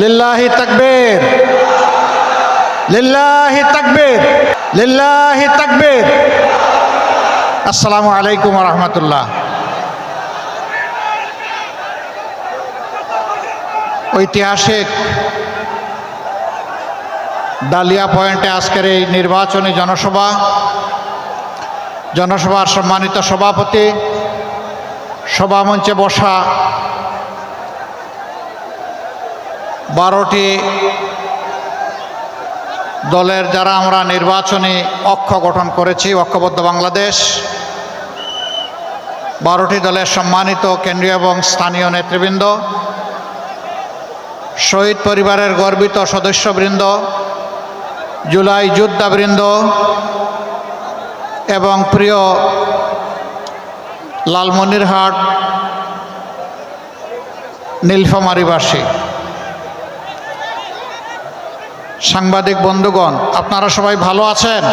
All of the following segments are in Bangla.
লিল্লাহি তাকবীর, লিল্লাহি তাকবীর, লিল্লাহি তাকবীর। আসসালামু আলাইকুম ওয়া রাহমাতুল্লাহ। ঐতিহাসিক ডালিয়া পয়েন্টে আজকের এই নির্বাচনী জনসভার সম্মানিত সভাপতি, সভামঞ্চে বসা 12টি দলের যারা আমরা নির্বাচনী অক্ষ গঠন করেছি, ঐক্যবদ্ধ বাংলাদেশ, 12টি দলের সম্মানিত কেন্দ্রীয় এবং স্থানীয় নেতৃবৃন্দ, শহীদ পরিবারের গর্বিত সদস্যবৃন্দ, জুলাই যোদ্ধাবৃন্দ এবং প্রিয় লালমনিরহাট নীলফামারীবাসী, সাংবাদিক বন্ধুগণ, আপনারা সবাই ভালো আছেন?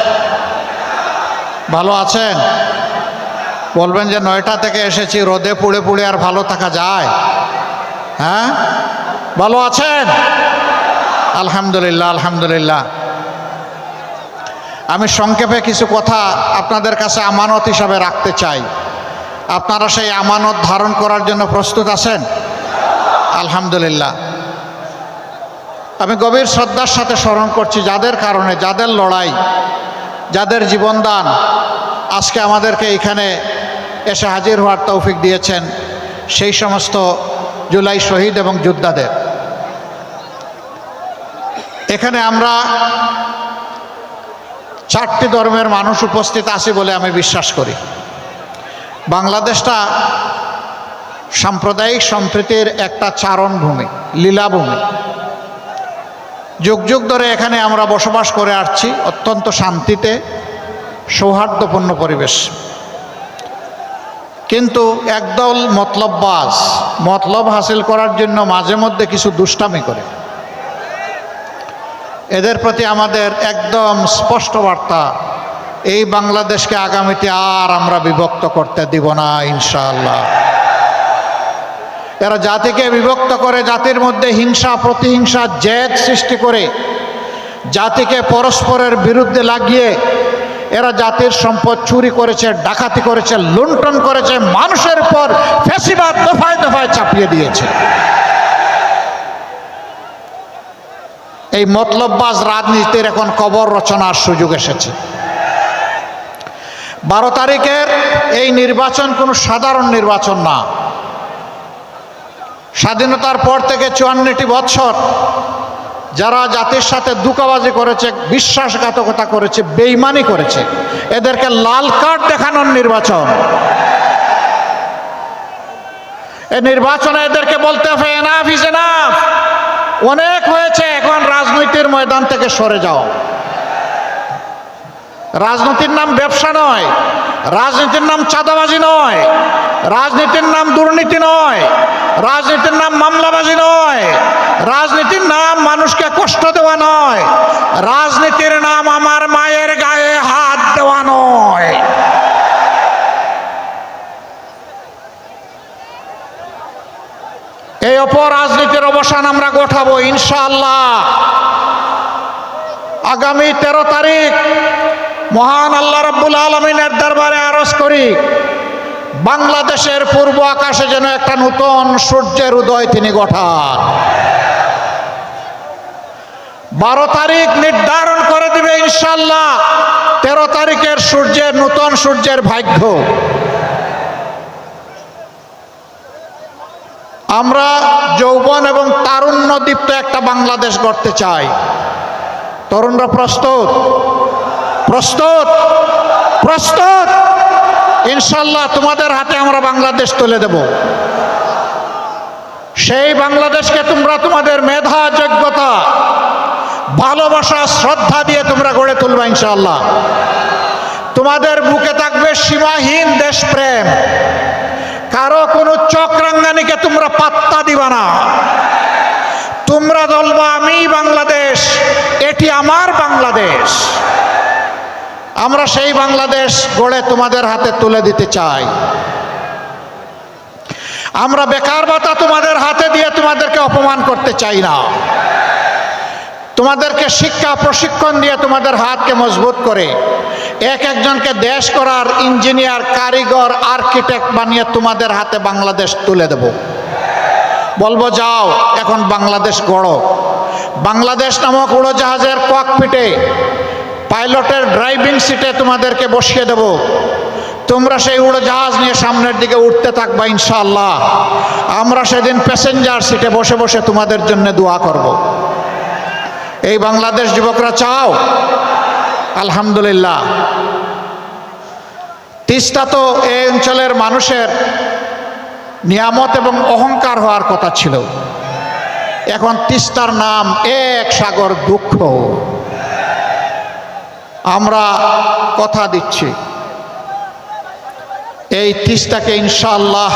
ভালো আছেন? বলবেন যে 9টা থেকে এসেছি, রোদে পুড়ে পুড়ে আর ভালো থাকা যায়? হ্যাঁ, ভালো আছেন? আলহামদুলিল্লাহ, আলহামদুলিল্লাহ। আমি সংক্ষেপে কিছু কথা আপনাদের কাছে আমানত হিসাবে রাখতে চাই। আপনারা সেই আমানত ধারণ করার জন্য প্রস্তুত আছেন? আলহামদুলিল্লাহ। আমি গভীর শ্রদ্ধার সাথে স্মরণ করছি যাদের কারণে, যাদের লড়াই, যাদের জীবনদান আজকে আমাদেরকে এখানে এসে হাজির হওয়ার তৌফিক দিয়েছেন, সেই সমস্ত জুলাই শহীদ এবং যোদ্ধাদের। এখানে আমরা 4টি ধর্মের মানুষ উপস্থিত আছি বলে আমি বিশ্বাস করি। বাংলাদেশটা সাম্প্রদায়িক সম্প্রীতির একটা চারণভূমি, লীলাভূমি। যুগ যুগ ধরে এখানে আমরা বসবাস করে আসছি অত্যন্ত শান্তিতে, সৌহার্দ্যপূর্ণ পরিবেশ। কিন্তু একদল মতলববাজ মতলব হাসিল করার জন্য মাঝে মধ্যে কিছু দুষ্টামি করে। এদের প্রতি আমাদের একদম স্পষ্ট বার্তা, এই বাংলাদেশকে আগামীতে আর আমরা বিভক্ত করতে দিব না ইনশাআল্লাহ। এরা জাতিকে বিভক্ত করে, জাতির মধ্যে হিংসা প্রতিহিংসা জেদ সৃষ্টি করে, জাতিকে পরস্পরের বিরুদ্ধে লাগিয়ে এরা জাতির সম্পদ চুরি করেছে, ডাকাতি করেছে, লুণ্ঠন করেছে, মানুষের উপর ফ্যাসিবাদ দফায় দফায় চাপিয়ে দিয়েছে। এই মতলববাজ রাজনীতির এখন কবর রচনার সুযোগ এসেছে। 12 তারিখের এই নির্বাচন কোনো সাধারণ নির্বাচন না। স্বাধীনতার পর থেকে 54টি বছর যারা জাতির সাথে ধোঁকাবাজি করেছে, বিশ্বাসঘাতকতা করেছে, বেঈমানি করেছে, এদেরকে লাল কার্ড দেখানোর নির্বাচন। এই নির্বাচনে এদেরকে বলতে হবে এনাফ ইজ এনাফ, অনেক হয়েছে, এখন রাজনীতির ময়দান থেকে সরে যাও। রাজনীতির নাম ব্যবসা নয়, রাজনীতির নাম চাঁদাবাজি নয়, রাজনীতির নাম দুর্নীতি নয়, রাজনীতির নাম মামলাবাজি নয়, রাজনীতির নাম মানুষকে কষ্ট দেওয়া নয়, রাজনীতির নাম আমার মায়ের গায়ে হাত দেওয়া নয়। এই অপরাজনীতির অবসান আমরা ঘটাবো ইনশাআল্লাহ। আগামী 13 তারিখ মহান আল্লাহ রাব্বুল আলামিনের দরবারে আরজ করি, বাংলাদেশের পূর্ব আকাশে যেন একটা নতুন সূর্যের উদয় তিনি ঘটান। 12 তারিখ নির্ধারণ করে দিবে ইনশাআল্লাহ 13 তারিখের সূর্যের, নতুন সূর্যের ভাগ্য। আমরা যৌবন এবং তারুণ্য দীপ্ত একটা বাংলাদেশ গড়তে চাই। তরুণরা প্রস্তুত? প্রস্তুত? প্রস্তুত? ইনশাআল্লাহ তোমাদের হাতে আমরা বাংলাদেশ তুলে দেব। সেই বাংলাদেশকে তোমরা তোমাদের মেধা, যোগ্যতা, ভালোবাসা, শ্রদ্ধা দিয়ে তোমরা গড়ে তুলবা ইনশাআল্লাহ। তোমাদের বুকে থাকবে সীমাহীন দেশপ্রেম, কারো কোনো চক্রাঙ্গানিকে তোমরা পাত্তা দিবা না। তোমরা বলবা আমি বাংলাদেশ, এটি আমার বাংলাদেশ। আমরা সেই বাংলাদেশ গড়ে তোমাদের হাতে তুলে দিতে চাই। আমরা বেকার ভাতা তোমাদের হাতে দিয়ে তোমাদেরকে অপমান করতে চাই না। তোমাদেরকে শিক্ষা প্রশিক্ষণ দিয়ে তোমাদের হাতকে মজবুত করে এক একজনকে দেশ করার ইঞ্জিনিয়ার, কারিগর, আর্কিটেক্ট বানিয়ে তোমাদের হাতে বাংলাদেশ তুলে দেব। বলবো যাও এখন বাংলাদেশ গড়ো। বাংলাদেশ নামক উড়োজাহাজের ককপিটে পাইলটের ড্রাইভিং সিটে তোমাদেরকে বসিয়ে দেব। তোমরা সেই উড়োজাহাজ নিয়ে সামনের দিকে উঠতে থাকবা ইনশাআল্লাহ। আমরা সেদিন প্যাসেঞ্জার সিটে বসে বসে তোমাদের জন্য দোয়া করব। এই বাংলাদেশ যুবকরা চাও? আলহামদুলিল্লাহ। তিস্তা তো এই অঞ্চলের মানুষের নিয়ামত এবং অহংকার হওয়ার কথা ছিল। এখন তিস্তার নাম এক সাগর দুঃখ। আমরা কথা দিচ্ছি এই তিস্তাকে ইনশাআল্লাহ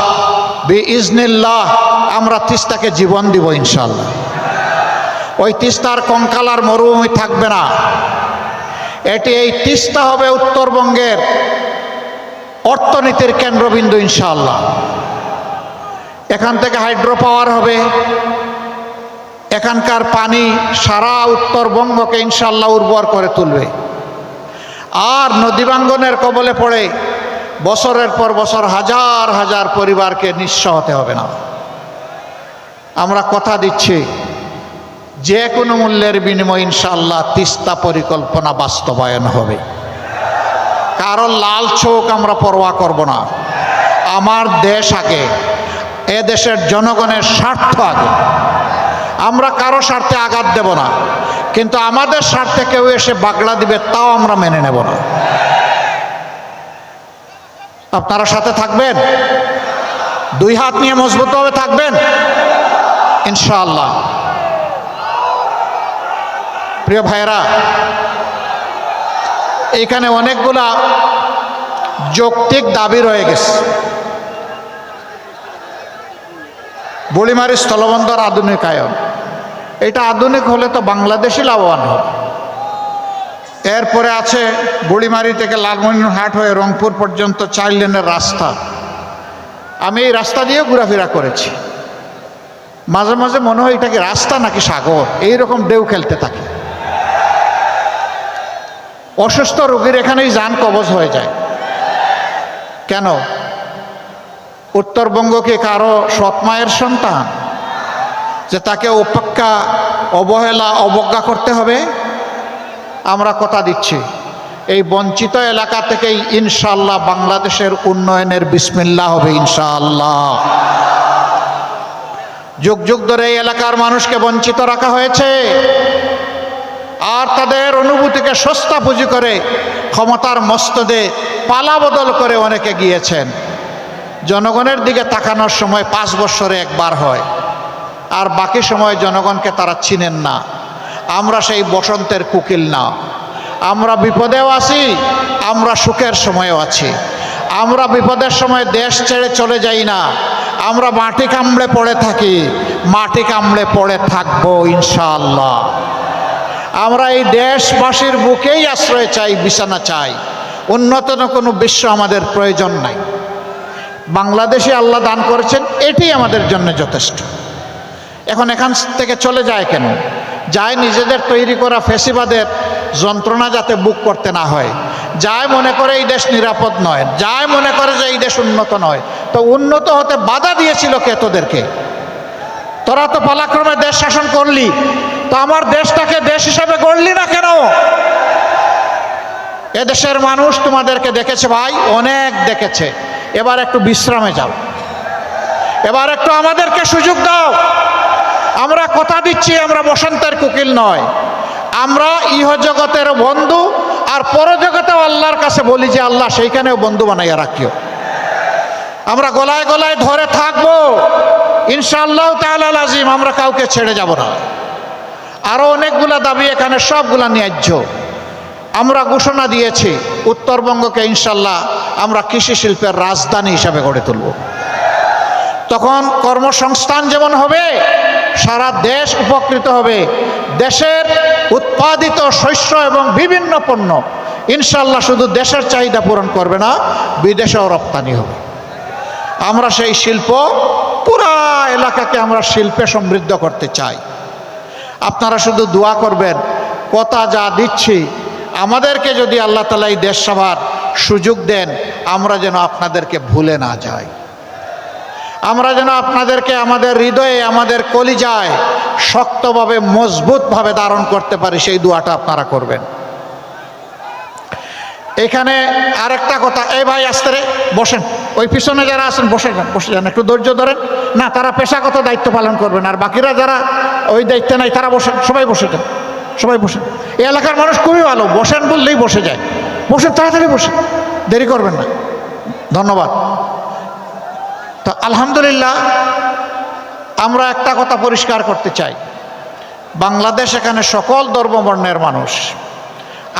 বিইজনিল্লাহ আমরা তিস্তাকে জীবন দিব ইনশাআল্লাহ। ওই তিস্তার কঙ্কালার মরুভূমি থাকবে না। এই তিস্তা হবে উত্তরবঙ্গের অর্থনীতির কেন্দ্রবিন্দু ইনশাআল্লাহ। এখান থেকে হাইড্রো পাওয়ার হবে। এখানকার পানি সারা উত্তরবঙ্গকে ইনশাআল্লাহ উর্বর করে তুলবে। আর নদীভাঙ্গনের কবলে পড়ে বছরের পর বছর হাজার হাজার পরিবারকে নিঃস্ব হতে হবে না। আমরা কথা দিচ্ছি যে কোনো মূল্যের বিনিময়ে ইনশাআল্লাহ তিস্তা পরিকল্পনা বাস্তবায়ন হবে। কারণ লাল চোখ আমরা পরোয়া করব না। আমার দেশ আগে, এ দেশের জনগণের স্বার্থ আগে। আমরা কারো স্বার্থে আঘাত দেব না, কিন্তু আমাদের স্বার্থে কেউ এসে বাগড়া দিবে তাও আমরা মেনে নেব না। আপনারা সাথে থাকবেন? দুই হাত নিয়ে মজবুতভাবে থাকবেন ইনশাআল্লাহ। প্রিয় ভাইয়েরা, এখানে অনেকগুলা যৌক্তিক দাবি রয়ে গেছে। বুড়িমারি স্থলবন্দর আধুনিকায়ন, এটা আধুনিক হলে তো বাংলাদেশই লাভবান হবে। এরপরে আছে বুড়িমারি থেকে লালমনিরহাট হয়ে রংপুর পর্যন্ত 4 লেনের রাস্তা। আমি এই রাস্তা দিয়েও ঘোরাফেরা করেছি। মাঝে মাঝে মনে হয় এটা কি রাস্তা নাকি সাগর, এইরকম ঢেউ খেলতে থাকে। অসুস্থ রোগীর এখানেই যান কবজ হয়ে যায়। কেন? উত্তরবঙ্গ কি কারো সৎমায়ের সন্তান যে তাকে উপেক্ষা, অবহেলা, অবজ্ঞা করতে হবে? আমরা কথা দিচ্ছি এই বঞ্চিত এলাকা থেকেই ইনশাআল্লাহ বাংলাদেশের উন্নয়নের বিসমিল্লাহ হবে ইনশাআল্লাহ। যুগ যুগ ধরে এই এলাকার মানুষকে বঞ্চিত রাখা হয়েছে, আর তাদের অনুভূতিকে সস্তা পুঁজি করে ক্ষমতার মস্তদে পালা বদল করে অনেকে গিয়েছেন। জনগণের দিকে তাকানোর সময় 5 বছরে একবার হয়, আর বাকি সময় জনগণকে তারা চিনেন না। আমরা সেই বসন্তের কোকিল না। আমরা বিপদেও আছি, আমরা সুখের সময়ও আছি। আমরা বিপদের সময় দেশ ছেড়ে চলে যাই না। আমরা মাটি কামড়ে পড়ে থাকি, মাটি কামড়ে পড়ে থাকবো ইনশাআল্লাহ। আমরা এই দেশবাসীর বুকেই আশ্রয় চাই, বিছানা চাই। উন্নত কোনো বিশ্ব আমাদের প্রয়োজন নাই। বাংলাদেশে আল্লাহ দান করেছেন, এটাই আমাদের জন্য যথেষ্ট। এখন এখান থেকে চলে যায় কেন? যায় নিজেদের তৈরি করা ফেসিবাদের যন্ত্রণা যাতে বুক করতে না হয়। যায় মনে করে এই দেশ নিরাপদ নয়, যায় মনে করে যে এই দেশ উন্নত নয়। তো উন্নত হতে বাধা দিয়েছিল কে তোদেরকে? তোরা তো পালাক্রমে দেশ শাসন করলি, তো আমার দেশটাকে দেশ হিসাবে গড়লি না কেন? এদেশের মানুষ তোমাদেরকে দেখেছে ভাই, অনেক দেখেছে। এবার একটু বিশ্রামে যাও, এবার একটু আমাদেরকে সুযোগ দাও। আমরা কথা দিচ্ছি আমরা বসন্তের কোকিল নয়। আমরা ইহজগতের বন্ধু, আর পরজগতেও আল্লাহর কাছে বলি যে আল্লাহ সেইখানেও বন্ধু বানাইয়া রাখিও। আমরা গলায় গলায় ধরে থাকবো ইনশাআল্লাহ তাআলা লাজিম। আমরা কাউকে ছেড়ে যাব না। আরো অনেকগুলা দাবি এখানে, সবগুলা ন্যায্য। আমরা ঘোষণা দিয়েছি উত্তরবঙ্গকে ইনশাআল্লাহ আমরা কৃষি শিল্পের রাজধানী হিসাবে গড়ে তুলব। তখন কর্মসংস্থান যেমন হবে, সারা দেশ উপকৃত হবে। দেশের উৎপাদিত শস্য এবং বিভিন্ন পণ্য ইনশাআল্লাহ শুধু দেশের চাহিদা পূরণ করবে না, বিদেশেও রপ্তানি হবে। আমরা সেই শিল্প, পুরা এলাকাকে আমরা শিল্পে সমৃদ্ধ করতে চাই। আপনারা শুধু দোয়া করবেন, কথা যা দিচ্ছি আমাদেরকে যদি আল্লাহ তাআলা এই দেশ সেবার সুযোগ দেন, আমরা যেন আপনাদেরকে ভুলে না যাই, আমরা যেন আপনাদেরকে আমাদের হৃদয়ে, আমাদের কলিজায় শক্তভাবে, মজবুতভাবে ধারণ করতে পারি, সেই দোয়াটা আপনারা করবেন। এখানে আরেকটা কথা, এই ভাই আসতে রে, বসেন, ওই পিছনে যারা আছেন বসে যান, বসে যান, একটু ধৈর্য ধরেন। না, তারা পেশাগত দায়িত্ব পালন করবেন, আর বাকিরা যারা ওই দায়িত্বে নাই তারা বসেন, সবাই বসে যান, সবাই বসেন। এই এলাকার মানুষ খুবই ভালো, বসেন বললেই বসে যায়। বসেন, তাড়াতাড়ি বসেন, দেরি করবেন না। ধন্যবাদ। তো আলহামদুলিল্লাহ, আমরা একটা কথা পরিষ্কার করতে চাই, বাংলাদেশ এখানে সকল ধর্ম বর্ণের মানুষ।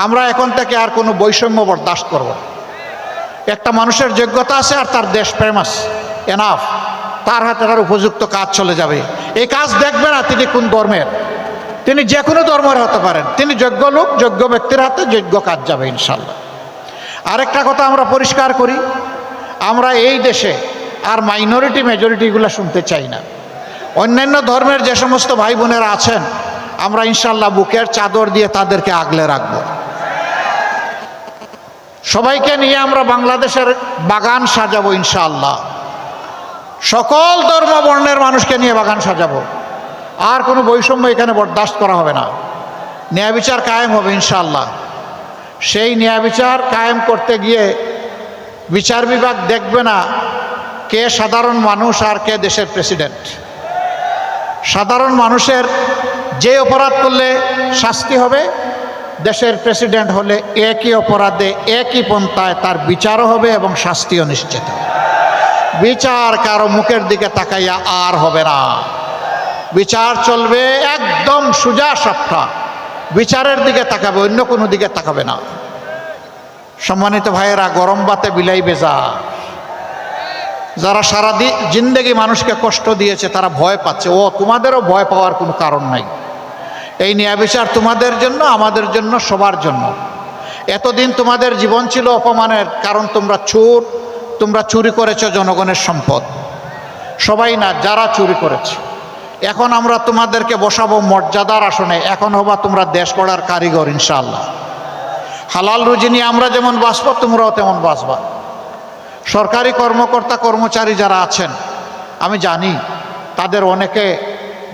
আমরা এখন থেকে আর কোনো বৈষম্য বরদাস্ত করব না। একটা মানুষের যোগ্যতা আছে আর তার দেশপ্রেম আছে, এনাফ, তার হাতে তার উপযুক্ত কাজ চলে যাবে। এই কাজ দেখবে না তিনি কোন ধর্মের, তিনি যে কোনো ধর্মের হতে পারেন, তিনি যোগ্য লোক, যোগ্য ব্যক্তির হাতে যোগ্য কাজ যাবে ইনশাল্লাহ। আরেকটা কথা আমরা পরিষ্কার করি, আমরা এই দেশে আর মাইনরিটি মেজরিটিগুলো শুনতে চাই না। অন্যান্য ধর্মের যে সমস্ত ভাই বোনেরা আছেন, আমরা ইনশাল্লাহ বুকের চাদর দিয়ে তাদেরকে আগলে রাখব। সবাইকে নিয়ে আমরা বাংলাদেশের বাগান সাজাবো ইনশাআল্লাহ। সকল ধর্ম বর্ণের মানুষকে নিয়ে বাগান সাজাবো। আর কোনো বৈষম্য এখানে বরদাস্ত করা হবে না। ন্যায় বিচার কায়েম হবে ইনশাআল্লাহ। সেই ন্যায় বিচার কায়েম করতে গিয়ে বিচার বিভাগ দেখবে না কে সাধারণ মানুষ আর কে দেশের প্রেসিডেন্ট। সাধারণ মানুষের যে অপরাধ করলে শাস্তি হবে, দেশের প্রেসিডেন্ট হলে একই অপরাধে একই পন্থায় তার বিচারও হবে এবং শাস্তিও নিশ্চিত হবে। বিচার কারো মুখের দিকে তাকাইয়া আর হবে না, বিচার চলবে একদম সোজা সাপটা, বিচারের দিকে তাকাবে, অন্য কোনো দিকে তাকাবে না। সম্মানিত ভাইয়েরা, গরম বাতে বিলাই বেজা, যারা সারা জিন্দেগি মানুষকে কষ্ট দিয়েছে তারা ভয় পাচ্ছে। ও, তোমাদেরও ভয় পাওয়ার কোনো কারণ নাই। এই ন্যায় বিচার তোমাদের জন্য, আমাদের জন্য, সবার জন্য। এতদিন তোমাদের জীবন ছিল অপমানের, কারণ তোমরা চোর, তোমরা চুরি করেছ জনগণের সম্পদ। সবাই না, যারা চুরি করেছে। এখন আমরা তোমাদেরকে বসাবো মর্যাদার আসনে, এখন হবা তোমরা দেশ গড়ার কারিগর ইনশাআল্লাহ। হালাল রুজি নিয়ে আমরা যেমন বাঁচবো, তোমরাও তেমন বাঁচবা। সরকারি কর্মকর্তা কর্মচারী যারা আছেন, আমি জানি তাদের অনেকে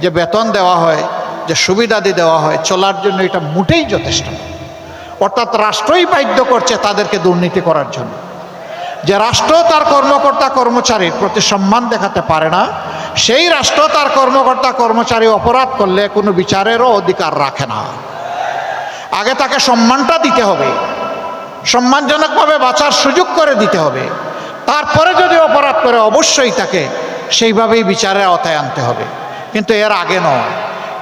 যে বেতন দেওয়া হয়, যে সুবিধাদি দেওয়া হয়, চলার জন্য এটা মোটেই যথেষ্ট। অর্থাৎ রাষ্ট্রই বাধ্য করছে তাদেরকে দুর্নীতি করার জন্য। যে রাষ্ট্র তার কর্মকর্তা কর্মচারীর প্রতি সম্মান দেখাতে পারে না, সেই রাষ্ট্র তার কর্মকর্তা কর্মচারী অপরাধ করলে কোনো বিচারেরও অধিকার রাখে না। আগে তাকে সম্মানটা দিতে হবে, সম্মানজনকভাবে বাঁচার সুযোগ করে দিতে হবে। তারপরে যদি অপরাধ করে অবশ্যই তাকে সেইভাবেই বিচারের আওতায় আনতে হবে, কিন্তু এর আগে নয়।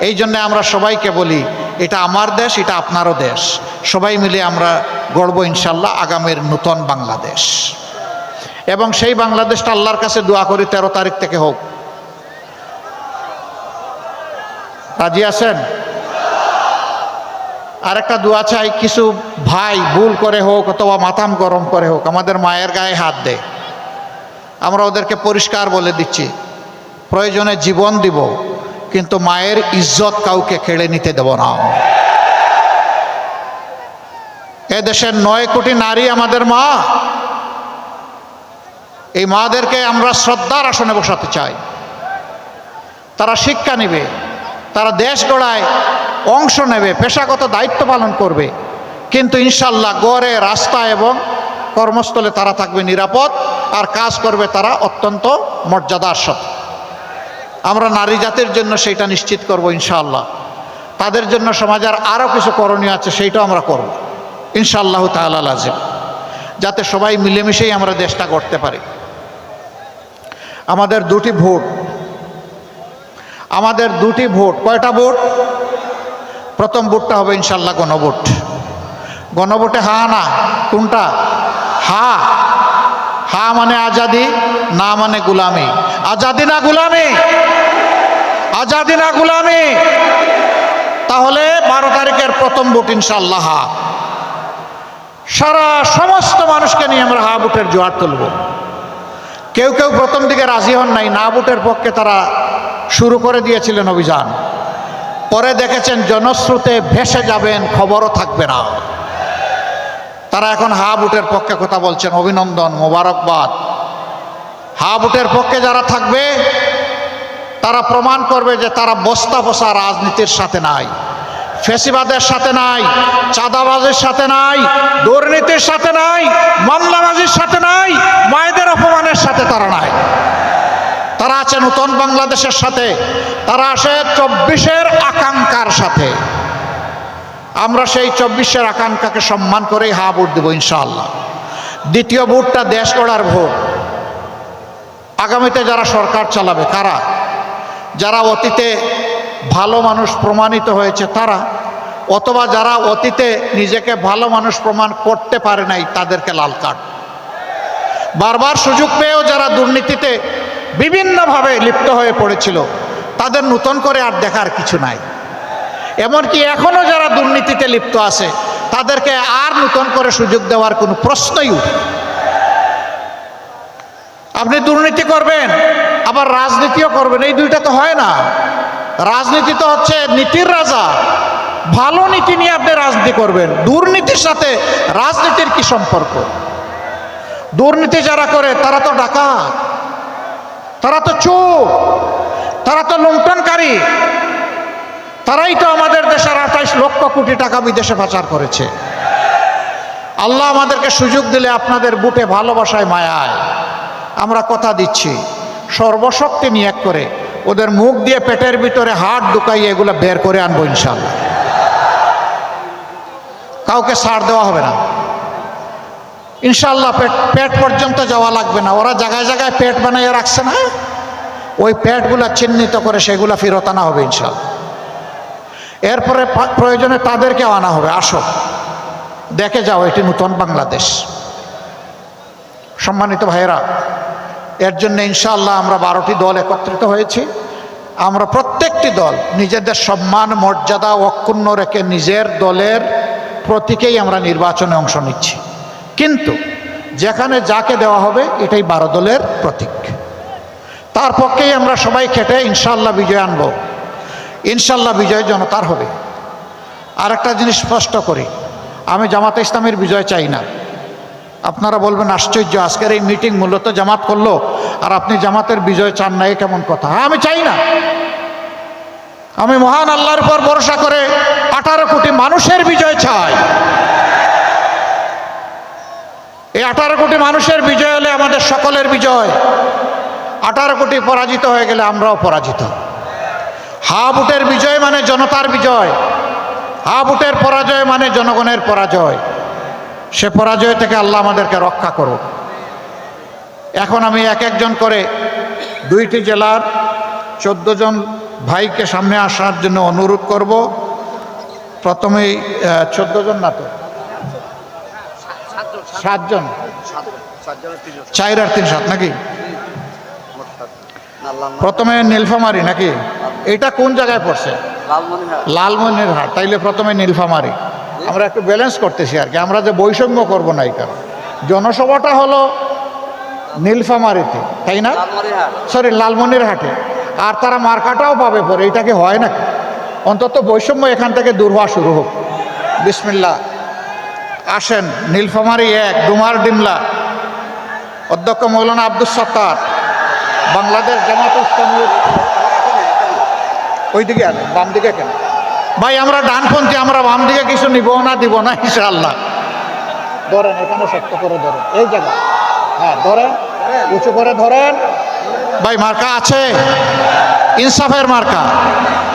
এই জন্যে আমরা সবাইকে বলি, এটা আমার দেশ, এটা আপনারও দেশ। সবাই মিলে আমরা গড়ব ইনশাল্লাহ আগামীর নূতন বাংলাদেশ। এবং সেই বাংলাদেশটা আল্লাহর কাছে দোয়া করি 13 তারিখ থেকে হোক। রাজি আছেন? আরেকটা দোয়া চাই, কিছু ভাই ভুল করে হোক অথবা মাথাম গরম করে হোক আমাদের মায়ের গায়ে হাত দেয়, আমরা ওদেরকে পরিষ্কার বলে দিচ্ছি, প্রয়োজনে জীবন দিব, কিন্তু মায়ের ইজ্জত কাউকে কেড়ে নিতে দেব না। এদেশের 9 কোটি নারী আমাদের মা। এই মাদেরকে আমরা শ্রদ্ধার আসনে বসাতে চাই। তারা শিক্ষা নেবে, তারা দেশ গড়ায় অংশ নেবে, পেশাগত দায়িত্ব পালন করবে, কিন্তু ইনশাল্লাহ গড়ে, রাস্তা এবং কর্মস্থলে তারা থাকবে নিরাপদ, আর কাজ করবে তারা অত্যন্ত মর্যাদার সাথে। আমরা নারী জাতির জন্য সেইটা নিশ্চিত করব ইনশাআল্লাহ। তাদের জন্য সমাজের আরও কিছু করণীয় আছে, সেইটাও আমরা করব ইনশাআল্লাহ তাআলা লাজিম, যাতে সবাই মিলেমিশেই আমরা দেশটা গড়তে পারি। আমাদের 2টি ভোট, আমাদের 2টি ভোট। কয়টা ভোট? প্রথম ভোটটা হবে ইনশাআল্লাহ গণভোট। গণভোটে হা না, কোনটা? হা। হা মানে আজাদি, না মানে গুলামি। আজাদি না গুলামি? আজাদি না গুলামি? তাহলে 12 তারিখের প্রথম ভোট ইনশাআল্লাহ হা। সারা সমস্ত মানুষকে নিয়ে আমরা হা ভোটের জোয়ার তুলব। কেউ কেউ প্রথম দিকে রাজি হন নাই, না ভোটের পক্ষে তারা শুরু করে দিয়েছিলেন অভিযান। পরে দেখেছেন জনস্রোতে ভেসে যাবেন, খবরও থাকবে না। তারা এখন হা ভোটের পক্ষে কথা বলছেন, অভিনন্দন, মোবারকবাদ। হা ভোটের পক্ষে যারা থাকবে তারা প্রমাণ করবে যে তারা বস্তা বসা রাজনীতির সাথে নাই, ফেসিবাদের সাথে নাই, চাঁদাবাজির সাথে নাই, দুর্নীতির সাথে নাই, মামলাবাজির সাথে নাই, মায়েদের অপমানের সাথে তারা নাই। তারা আছে নতুন বাংলাদেশের সাথে, তারা আসে 24-এর আকাঙ্ক্ষার সাথে। আমরা সেই 24-এর আকাঙ্ক্ষাকে সম্মান করেই হা ভোট দেব ইনশাআল্লাহ। দ্বিতীয় ভোটটা দেশ গড়ার ভোট। আগামীতে যারা সরকার চালাবে কারা? যারা অতীতে ভালো মানুষ প্রমাণিত হয়েছে তারা, অথবা যারা অতীতে নিজেকে ভালো মানুষ প্রমাণ করতে পারে নাই তাদেরকে লাল কার্ড। বারবার সুযোগ পেয়েও যারা দুর্নীতিতে বিভিন্নভাবে লিপ্ত হয়ে পড়েছিল তাদের নতুন করে আর দেখার কিছু নাই। এমনকি এখনো যারা দুর্নীতিতে লিপ্ত আছে তাদেরকে আর নতুন করে সুযোগ দেওয়ার কোনো প্রশ্নই উঠে। আপনি দুর্নীতি করবেন আবার রাজনীতিও করবেন, এই দুইটা তো হয় না। রাজনীতি তো হচ্ছে নীতির রাজা। ভালো নীতি নিয়ে আপনি রাজনীতি করবেন, দুর্নীতির সাথে রাজনীতির কি সম্পর্ক? দুর্নীতি যারা করে তারা তো ডাকাত, তারা তো চোর, তারা তো লুণ্ঠনকারী। তারাই তো আমাদের দেশের 28 লক্ষ কোটি টাকা বিদেশে পাচার করেছে। আল্লাহ আমাদেরকে সুযোগ দিলে আপনাদের বুকে ভালোবাসায় মায়ায় আমরা কথা দিচ্ছি, সর্বশক্তি নিয়োগ করে ওদের মুখ দিয়ে পেটের ভিতরে হাত ঢুকাইয়ে এগুলো বের করে আনবো ইনশাআল্লাহ। কাউকে ছাড় দেওয়া হবে না ইনশাআল্লাহ। পেট পর্যন্ত যাওয়া লাগবে না। ওরা জায়গায় জায়গায় পেট বানাইয়ে রাখছে না, ওই পেটগুলা চিহ্নিত করে সেগুলা ফেরত আনা হবে ইনশাআল্লাহ। এরপরে প্রয়োজনে তাদেরকেও আনা হবে, আসো দেখে যাও এটি নতুন বাংলাদেশ। সম্মানিত ভাইয়েরা, এর জন্য ইনশাআল্লাহ আমরা 12টি দল একত্রিত হয়েছি। আমরা প্রত্যেকটি দল নিজেদের সম্মান মর্যাদা অক্ষুণ্ণ রেখে নিজের দলের প্রতীকেই আমরা নির্বাচনে অংশ নিচ্ছি। কিন্তু যেখানে যাকে দেওয়া হবে এটাই 12 দলের প্রতীক। তার পক্ষেই আমরা সবাই খেটে ইনশাআল্লাহ বিজয় আনব। ইনশাআল্লাহ বিজয় জনতার হবে। আর একটা জিনিস স্পষ্ট করি, আমি জামাতে ইসলামের বিজয় চাই না। আপনারা বলবেন আশ্চর্য, আজকের এই মিটিং মূলত জামাত করলো আর আপনি জামাতের বিজয় চান না, এ কেমন কথা? হ্যাঁ, আমি চাই না। আমি মহান আল্লাহর উপর ভরসা করে 18 কোটি মানুষের বিজয় চাই। এই 18 কোটি মানুষের বিজয় হলে আমাদের সকলের বিজয়। 18 কোটি পরাজিত হয়ে গেলে আমরাও পরাজিত। হা ভোটের বিজয় মানে জনতার বিজয়, হা ভোটের পরাজয় মানে জনগণের পরাজয়। সে পরাজয় থেকে আল্লাহ আমাদেরকে রক্ষা করুন। এখন আমি এক একজন করে 2টি জেলার 14 জন ভাইকে সামনে আসার জন্য অনুরোধ করব। প্রথমেই 14 জন না তো 7 জন, 4 আর 3 7 নাকি? প্রথমে নীলফামারী নাকি? এটা কোন জায়গায় পড়ছে? লালমনিরহাট। তাইলে প্রথমে নীলফামারী। আমরা একটু ব্যালেন্স করতেছি আর কি, আমরা যে বৈষম্য করব না এই কারণে। জনসভাটা হলো নীলফামারীতে, তাই না? সরি, লালমনিরহাটে। আর তারা মার্কাটাও পাবে পরে, এটা কি হয় নাকি? অন্তত বৈষম্য এখান থেকে দূর হওয়া শুরু হোক। বিসমিল্লাহ। আসেন, নীলফামারী 1 ডুমার ডিমলা, অধ্যক্ষ মৌলানা আব্দুল সত্তার, বাংলাদেশ জামাত ইসলামী। ওইদিকে আনেন, বাম দিকে কেন ভাই? আমরা ডানপন্থী, আমরা বাম দিকে কিছু নিব না, দিব না ইনশাআল্লাহ। ধরেন, এখানে শক্ত করে ধরেন, এই জায়গা। হ্যাঁ, ধরেন, উঁচু করে ধরেন ভাই। মার্কা আছে, ইনসাফের মার্কা।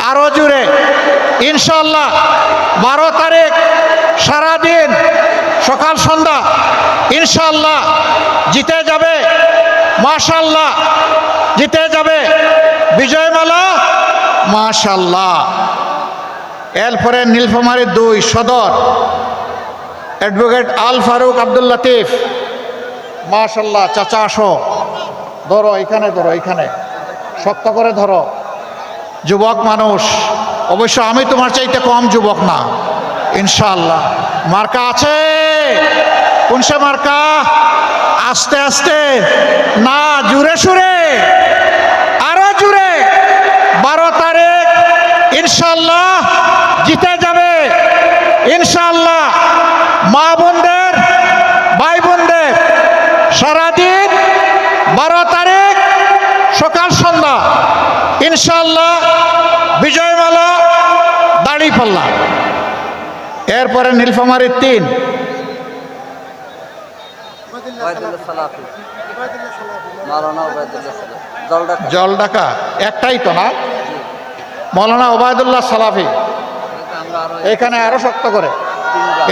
আরো জুড়ে ইনশাআল্লাহ 12 তারিখ সারাদিন সকাল সন্ধ্যা ইনশাআল্লাহ জিতে যাবে, মাশাআল্লাহ জিতে যাবে। বিজয়মালা মাশাআল্লাহ। এরপরে নীলফামারী 2 সদর অ্যাডভোকেট আল ফারুক আব্দুল লতিফ, মাশাআল্লাহ। চাচা আসো, ধরো এখানে, ধরো এখানে, শক্ত করে ধরো। যুবক মানুষ, অবশ্য আমি তোমার চাইতে কম যুবক না ইনশাআল্লাহ। মার্কা আছে, কোনসে মার্কা? আস্তে আস্তে না, জুড়ে সুরে, আরো জুড়ে। 12 তারিখ ইনশাআল্লাহ জিতে যাবে ইনশাআল্লাহ। মা বোনদের, ভাই বোনদের সারাদিন 12 তারিখ সকাল সন্ধ্যা ইনশাআল্লাহ বিজয়মালা, দাড়িপাল্লা। এরপরে নীলফামারীর 3 জলঢাকা, একটাই তো না? মৌলানা ওবায়দুল্লাহ সালাফি। এখানে আরো শক্ত করে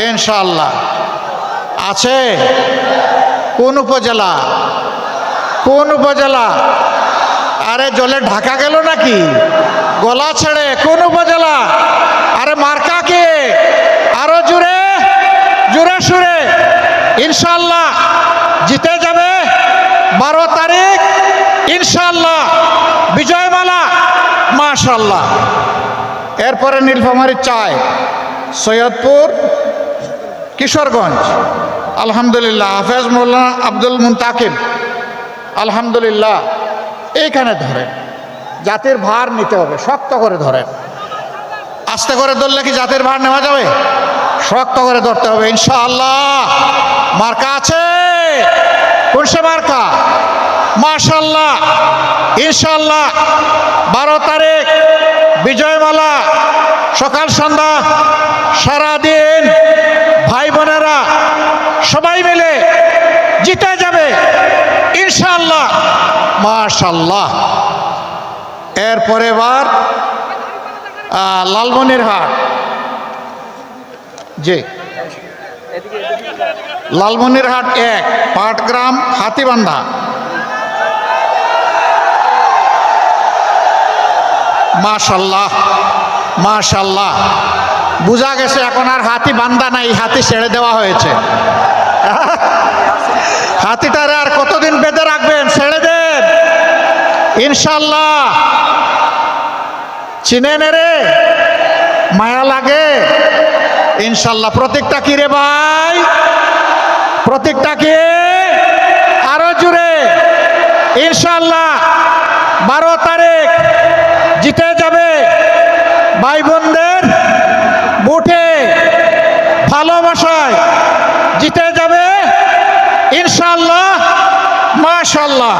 ইনশাআল্লাহ আছে। কোন উপজেলা? কোন উপজেলা? আরে জলে ঢাকা গেল নাকি গলা ছেড়ে? কোন উপজেলা? আরে মার্কা কে? আরো জোরে জোরে সুরে ইনশাআল্লাহ জিতে যাবে 12 তারিখ ইনশাআল্লাহ বিজয়মালা মাশাআল্লাহ। এরপরে নীলফামারী 4 সৈয়দপুর, কিশোরগঞ্জ আলহামদুলিল্লাহ হাফেজ মৌলানা আব্দুল মুনতাকিব আলহামদুলিল্লাহ। এইখানে ধরেন, জাতির ভার নিতে হবে, শক্ত করে ধরেন। আস্তে করে ধরলে কি জাতির ভার নেওয়া যাবে? শক্ত করে ধরতে হবে ইনশাআল্লাহ। মার্কা আছে? কোন সে মার্কা? মাশাআল্লাহ ইনশাআল্লাহ 12 তারিখ বিজয়মালা, সকাল সন্ধ্যা সারাদিন ভাই বোনেরা সবাই মিলে জিতে যাবে ইনশাআল্লাহ মাশাআল্লাহ। এরপরে এবার লালমনিরহাট, জি লালমনিরহাট 1 পাটগ্রাম হাতিবান্ধা। মাশাআল্লাহ মাশাআল্লাহ। বোঝা গেছে এখন আর হাতি বান্ধা নাই, হাতি ছেড়ে দেওয়া হয়েছে। হাতিটারে আর কতদিন বেঁধে রাখবেন? ছেড়ে দেন ইনশাআল্লাহ। চিনেন রে, মায়া লাগে ইনশাআল্লাহ। প্রতীকটা কি রে ভাই? প্রতীকটা কি? আরো জুড়ে ইনশাআল্লাহ 12 তারিখ জিতে যাবে ভাই বোনদের বুটে ভালোবাসায় জিতে যাবে ইনশাআল্লাহ মাশাআল্লাহ।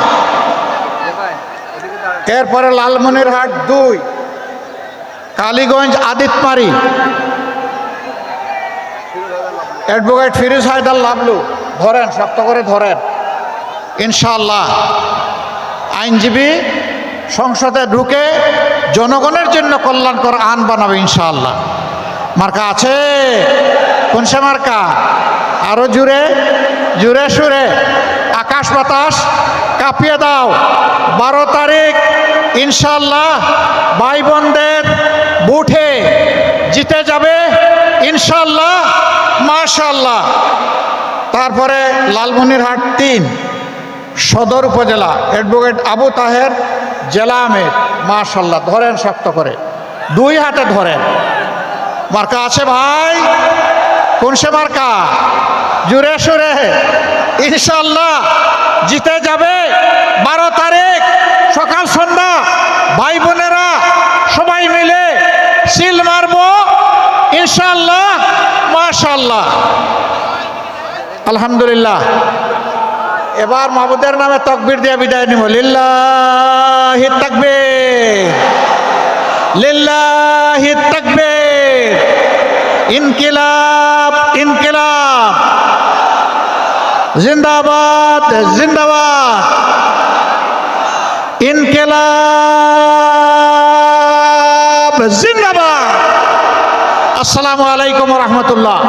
এরপরে লালমনিরহাট 2 কালীগঞ্জ আদিতমারি অ্যাডভোকেট ফিরোজ হায়দার লাবলু। ধরেন, শক্ত করে ধরেন ইনশাআল্লাহ। আইনজীবী সংসদে ঢুকে জনগণের জন্য কল্যাণকর আইন বানাবে ইনশাআল্লাহ। মার্কা আছে? কোন সে মার্কা? আরো জুড়ে জুড়ে সুরে আকাশ বাতাস কাঁপিয়ে দাও। 12 তারিখ ইনশাআল্লাহ ভাই বোনদের বুটে জিতে যাবে ইনশাআল্লাহ মাশাআল্লাহ। তারপরে লালমনিরহাট 3 সদর উপজেলা অ্যাডভোকেট আবু তাহের জেলা আমির। মাশাআল্লাহ ধরেন শক্ত করে, 2 হাতে ধরেন। মার্কা আছে ভাই? কোন সে মার্কা? জুড়ে সুরে ইনশাআল্লাহ জিতে যাবে 12 তারিখ সকাল সন্ধ্যা ভাই বোনেরা সবাই মিলে সিল মারব ইনশাআল্লাহ মাশাআল্লাহ আলহামদুলিল্লাহ। এবার মাহবুদের নামে তাকবীর দিয়ে বিদায় নিব। লিল্লাহি তাকবীর, লিল্লাহি তাকবীর। ইনকিলাব ইনকিলাব, জিন্দাবাদ জিন্দাবাদ। ইনকিলাব জিন্দাবাদ। আসসালামু আলাইকুম ওয়া রাহমাতুল্লাহ।